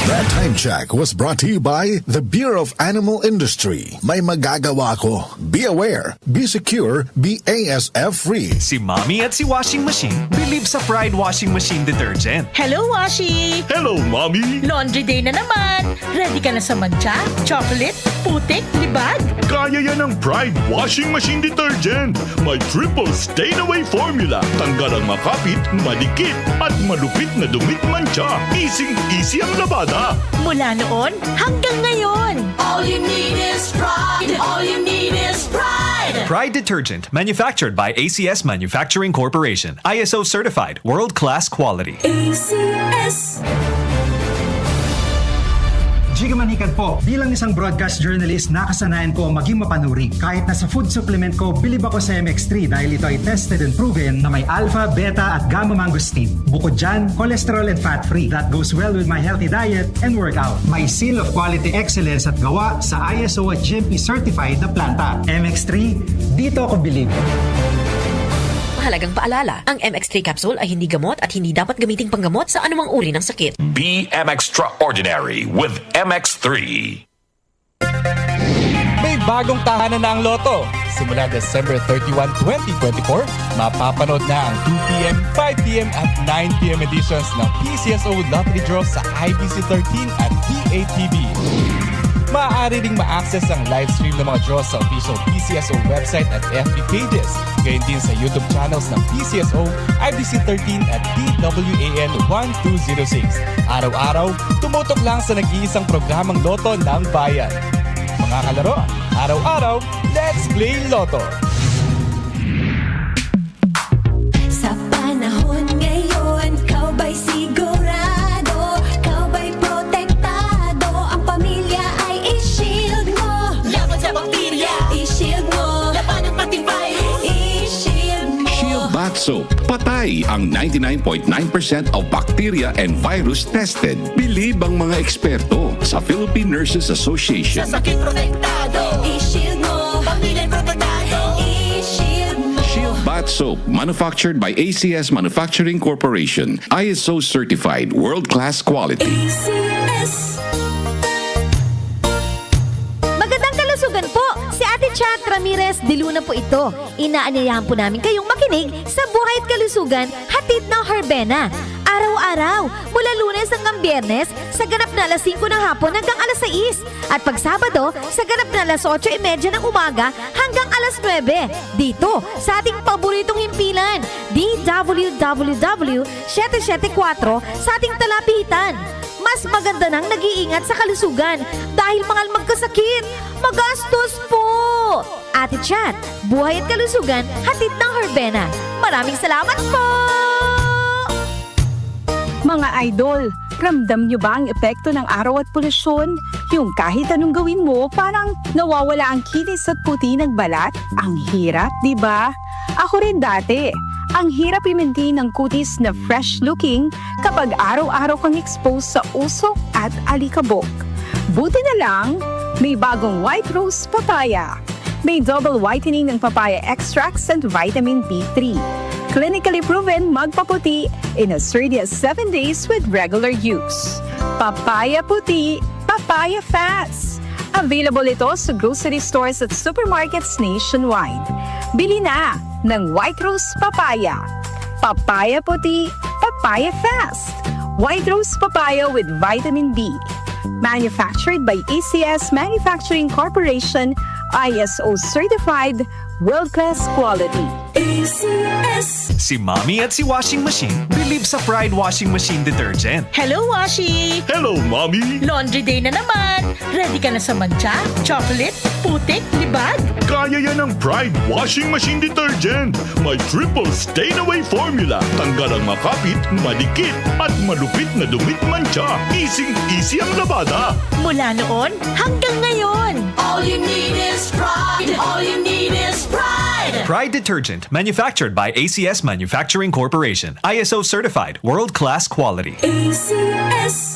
That time check was brought to you by the Bureau of Animal Industry. May magagawa ko. Be aware, be secure, be ASF free. Si Mommy at si Washing Machine believe sa Pride Washing Machine Detergent. Hello, Washi! Hello, Mommy! Laundry day na naman! Ready ka na sa mancha, chocolate, putik, libag? Kaya yan ang Pride Washing Machine Detergent. May triple stain-away formula. Tanggal ang makapit, madikit, at malupit na dumit mancha. Easy ang labada. Mula noon hanggang ngayon. All you need is pride. All you need is pride. Pride Detergent, manufactured by ACS Manufacturing Corporation. ISO certified, world-class quality. ACS. Giga Manikan po. Bilang isang broadcast journalist, nakasanayan ko maging mapanuri. Kahit na sa food supplement ko, bilib ako sa MX3 dahil ito ay tested and proven na may alpha, beta at gamma mangosteen. Bukod dyan, cholesterol and fat-free. That goes well with my healthy diet and workout. May seal of quality excellence at gawa sa ISO at GMP certified na planta. MX3, dito ako bilib. Mahalagang paalala, ang MX3 capsule ay hindi gamot at hindi dapat gamiting panggamot sa anumang uri ng sakit. Be extraordinary with MX3. May bagong tahanan na ang Lotto. Simula December 31, 2024, mapapanood na ang 2pm, 5pm at 9pm editions ng PCSO Lottery Draw sa IBC 13 at PATV. Maaari ring ma-access ang live stream ng mga draws sa official PCSO website at FB pages. Gayon din sa YouTube channels ng PCSO, IBC 13 at DWAN 1206. Araw-araw, tumutok lang sa nag-iisang programang Lotto ng Bayan. Mga kalaro, araw-araw, let's play Lotto! Sa panahon ngayon, kau ba'y sigurado? Kau ba'y protektado? Ang pamilya ay i-shield mo. Laban sa bakterya, i-shield mo. Laban ng pati virus, i-shield mo. Shield Bath Soap. Patay ang 99.9% of bacteria and virus tested. Bilib ang mga eksperto sa Philippine Nurses Association. Sa sakit protektado, i-shield mo. Pamilya protektado, i-shield mo. Shield Bath Soap, manufactured by ACS Manufacturing Corporation. ISO certified, world-class quality. ACS. Magandang kalusugan po! Si Ate Chat Ramirez de Luna po ito. Inaanyayahan po namin kayong makinig sa Buhay at Kalusugan, hatid ng Herbena. Araw-araw, mula Lunes hanggang Biyernes, sa ganap na alas 5 ng hapon hanggang alas 6. At pag Sabado, sa ganap na alas 8:30 ng umaga hanggang alas 9. Dito, sa ating paboritong himpilan, DWWW 774 sa ating talapitan. Mas maganda nang nag-iingat sa kalusugan dahil mahal magkasakit. Magastos po! Ate Chat, Buhay at Kalusugan, hatid ng Herbena. Maraming salamat po! Mga idol, ramdam nyo ba ang epekto ng araw at polusyon? Yung kahit anong gawin mo, parang nawawala ang kinis at puti ng balat? Ang hirap, di ba? Ako rin dati. Ang hirap i-maintain ng kutis na fresh-looking kapag araw-araw kang exposed sa usok at alikabok. Buti na lang, may bagong White Rose Papaya. May double whitening ng papaya extracts and vitamin B3. Clinically proven magpaputi in as early as 7 days with regular use. Papaya puti, papaya fast. Available ito sa grocery stores at supermarkets nationwide. Bili na ng White Rose Papaya. Papaya puti, papaya fast. White Rose Papaya with vitamin B. Manufactured by ACS Manufacturing Corporation, ISO certified, world-class quality. ACS. Si Mommy at si Washing Machine believe sa Pride Washing Machine Detergent. Hello, Washi! Hello, Mommy! Laundry day na naman. Ready ka na sa mancha, chocolate, putik, libag? Kaya yan ang Pride Washing Machine Detergent. May triple stain-away formula. Tanggal ang makapit, madikit, at malupit na dumit mancha. Easy ang labada. Mula noon hanggang ngayon. All you need is pride. All you need is pride. Pride detergent, manufactured by ACS Manufacturing Corporation. ISO certified, world-class quality.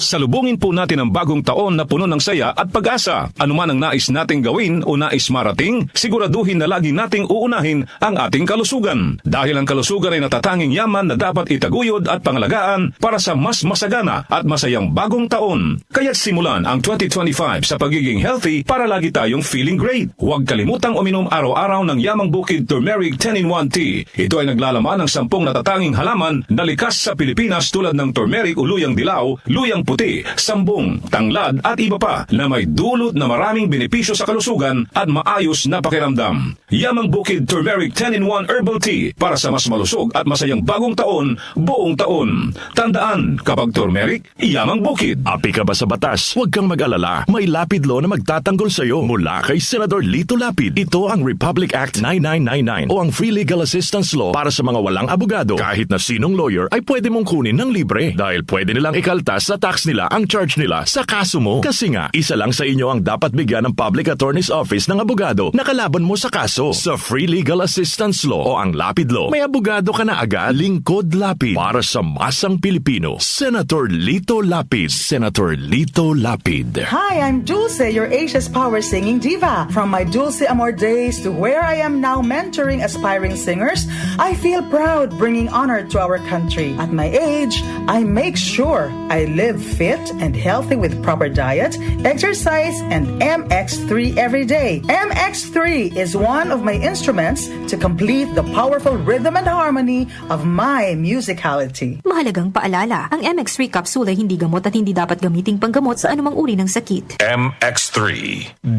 Salubungin po natin ang bagong taon na puno ng saya at pag-asa. Ano man ang nais nating gawin o nais marating, siguraduhin na lagi nating uunahin ang ating kalusugan. Dahil ang kalusugan ay natatanging yaman na dapat itaguyod at pangalagaan para sa mas masagana at masayang bagong taon. Kaya't simulan ang 2025 sa pagiging healthy para lagi tayong feeling great. Huwag kalimutang uminom araw-araw ng Yamang Bukid Turmeric 10-in-1 Tea. Ito ay naglalaman ng 10 natatanging halaman na likas sa Pilipinas tulad ng turmeric o luyang dilaw, luyang puti, sambong, tanglad at iba pa na may dulot na maraming benepisyo sa kalusugan at maayos na pakiramdam. Yamang Bukid Turmeric 10-in-1 Herbal Tea para sa mas malusog at masayang bagong taon, buong taon. Tandaan, kapag turmeric, Yamang Bukid. Api ka ba sa batas? Huwag kang mag-alala. May lapid law na magtatanggol sa iyo mula kay Senador Lito Lapid. Ito ang Republic Act 9999 o ang Free Legal Assistance Law para sa mga walang abogado. Kahit na sinong lawyer ay pwede mong kunin ng libre dahil pwede nilang ikaltas sa tax nila ang charge nila sa kaso mo. Kasi nga, isa lang sa inyo ang dapat bigyan ng Public Attorney's Office ng abogado na kalaban mo sa kaso. Sa Free Legal Assistance Law o ang Lapid Law, may abogado ka na agad. Lingkod Lapid para sa masang Pilipino. Senator Lito Lapid. Senator Lito Lapid. Hi, I'm Dulce, your Asia's Power Singing Diva. From my Dulce Amor days to where I am now mentoring aspiring singers, I feel proud bringing honor to our country. At my age, I make sure I live fit and healthy with proper diet, exercise, and MX3 every day. MX3 is one of my instruments to complete the powerful rhythm and harmony of my musicality. Mahalagang paalala, ang MX3 capsule ay hindi gamot at hindi dapat gamiting panggamot sa anumang uri ng sakit. MX3.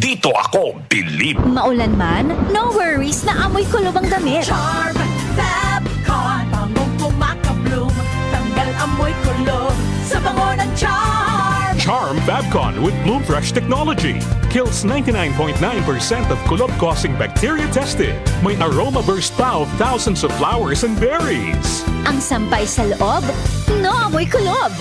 Dito ako, believe. Maulan man, no worries na amoy kulob ang damit. Charm Fabcon, bangong kumakabloom, tanggal amoy kulob sa bango ng Charm. Charm Fabcon with Bloom Fresh technology kills 99.9% of kulob-causing bacteria tested. May aroma burst pa of thousands of flowers and berries. Ang sampay sa loob, no amoy kulob.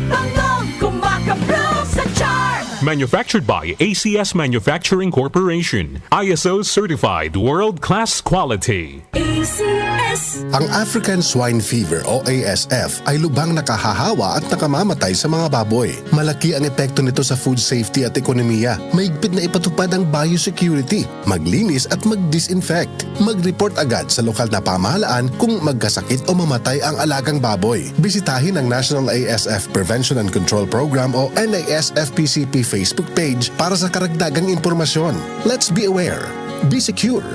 Bangong kumakabloom sa Charm. Manufactured by ACS Manufacturing Corporation. ISO certified world-class quality. ACS. Ang African Swine Fever o ASF ay lubhang nakahahawa at nakamamatay sa mga baboy. Malaki ang epekto nito sa food safety at ekonomiya. Mahigpit na ipatupad ang biosecurity, maglinis at mag-disinfect. Mag-report agad sa lokal na pamahalaan kung magkasakit o mamatay ang alagang baboy. Bisitahin ang National ASF Prevention and Control Program o NASFPCP Facebook page para sa karagdagang impormasyon. Let's be aware. Be secure.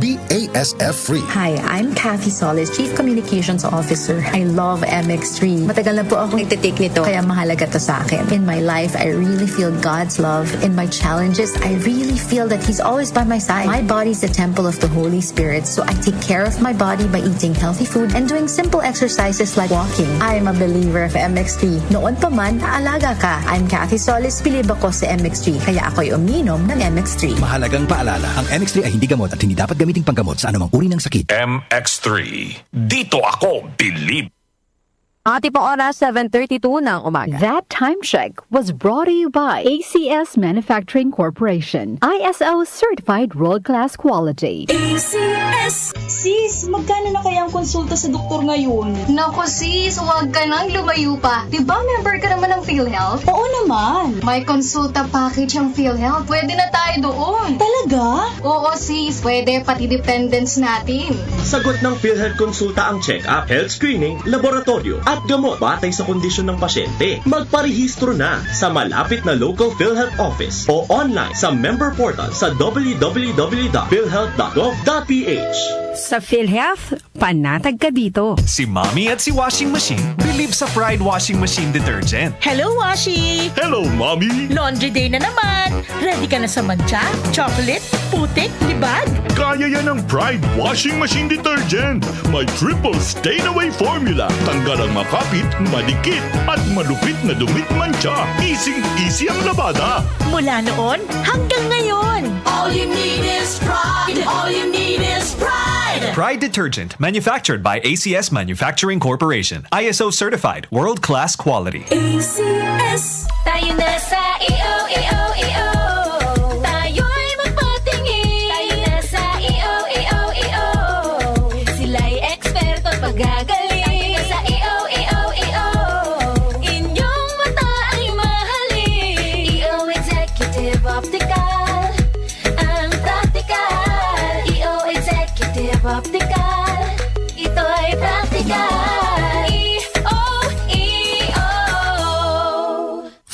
Be ASF-free. Hi, I'm Kathy Solis, Chief Communications Officer. I love MX3. Matagal na po ako nagtitake nito, kaya mahalaga to sa akin. In my life, I really feel God's love. In my challenges, I really feel that He's always by my side. My body's the temple of the Holy Spirit, so I take care of my body by eating healthy food and doing simple exercises like walking. I'm a believer of MX3. Noon pa man, naalaga ka. I'm Kathy Solis, bilib ako sa MX3, kaya ako'y uminom ng MX3. Mahalagang paalala, ang MX3 ay hindi gamot at hindi dapat gamiting panggamot sa anumang uri ng sakit. MX3. Dito ako, believe. Ati po oras, 7:32 ng umaga. That time check was brought to you by ACS Manufacturing Corporation. ISO certified world-class quality. ACS. Sis, magkano na kaya ang konsulta sa doktor ngayon? Naku sis, huwag ka nang lumayo pa. Diba member ka naman ng PhilHealth? Oo naman. May konsulta package ang PhilHealth. Pwede na tayo doon. Talaga? Oo sis, pwede pati dependents natin. Sagot ng PhilHealth konsulta ang check-up, health screening, laboratorio, at gamot batay sa kondisyon ng pasyente. Magparehistro na sa malapit na local PhilHealth office o online sa member portal sa www.philhealth.gov.ph. Sa PhilHealth, panatag ka dito. Si Mommy at si Washing Machine believe sa Pride Washing Machine Detergent. Hello, Washi! Hello, Mommy! Laundry day na naman. Ready ka na sa mancha, chocolate, putik, libag? Kaya yan ang Pride Washing Machine Detergent. May triple stain-away formula. Tanggal ang makapit, malikit, at malupit na dumit mancha. Easy ang labada. Mula noon hanggang ngayon. All you need is pride. All you need is pride. Pride detergent, manufactured by ACS Manufacturing Corporation. ISO certified, world-class quality. ACS. Tayo na sa Tayo'y magpatingin. Tayo na sa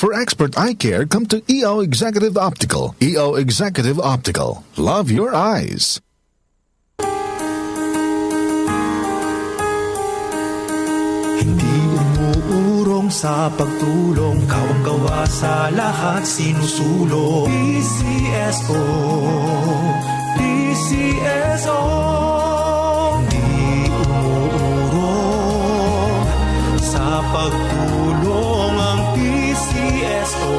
For expert eye care, come to EO Executive Optical. EO Executive Optical. Love your eyes. Hindi umuurong sa pagtulong, kawang-gawa sa lahat sinusulong. PCSO, PCSO. Hindi umuurong sa pagtulong ang PCSO.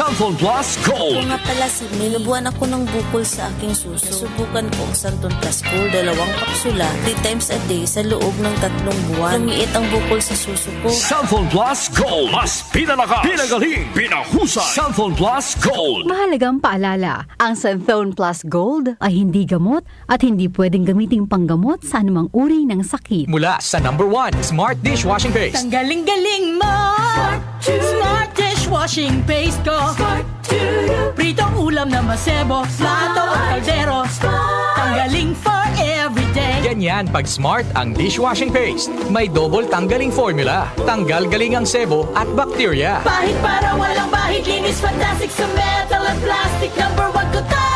Santon Plus Gold. Ako nga pala si Nilubuan ako ng bukol sa aking suso. Subukan ko ang Santon Plus Gold, 2 kapsula, 3 times a day sa loob ng 3 buwan. Lumiit ang bukol sa suso ko. Santon Plus Gold. Mas pinalakas, pinagaling, pinahusay. Santon Plus Gold. Mahalagang paalala, ang Santon Plus Gold ay hindi gamot at hindi pwedeng gamiting panggamot sa anumang uri ng sakit. Mula sa number 1, Smart Dishwashing Paste. Tanggaling-galing mo! Smart dishwashing paste ko. Pritong ulam na masebo, plato at kaldero. Tanggaling for everyday. Ganyan pag Smart ang dishwashing paste. May double tanggaling formula. Tanggal galing ang sebo at bakterya. Bahid para walang bahid, linis fantastic sa metal at plastic. Number 1 ko to.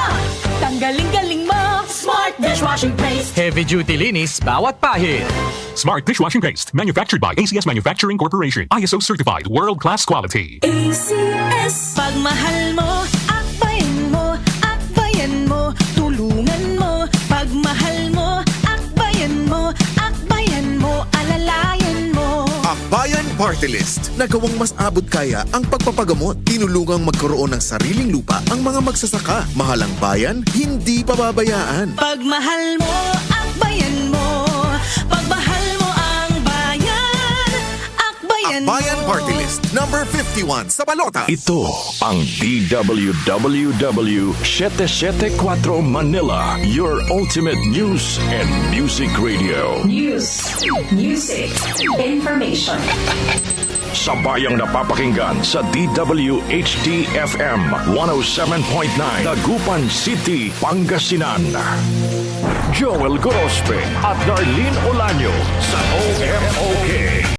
Tanggaling-galing mo, Smart dishwashing paste. Heavy duty linis bawat pahid. Smart Dishwashing Paste, manufactured by ACS Manufacturing Corporation. ISO certified, world-class quality. ACS. Pagmahal mo, akbayan mo, akbayan mo, tulungan mo. Pagmahal mo, akbayan mo, akbayan mo, alalayan mo. Akbayan Party List. Nagawang mas abot kaya ang pagpapagamot. Tinulungang magkaroon ng sariling lupa ang mga magsasaka. Mahalang bayan, hindi pababayaan. Pagmahal mo, akbayan mo. Pagmahal mo ang bayan, akbayan mo. Akbayan Party List, number 51 sa balota. Ito ang DWWW 774 Manila, your ultimate news and music radio. News, music, information. Sabayang napapakinggan sa DWHD-FM 107.9 Dagupan City, Pangasinan. Joel Gorospe at Darlene Olanyo sa OMOK.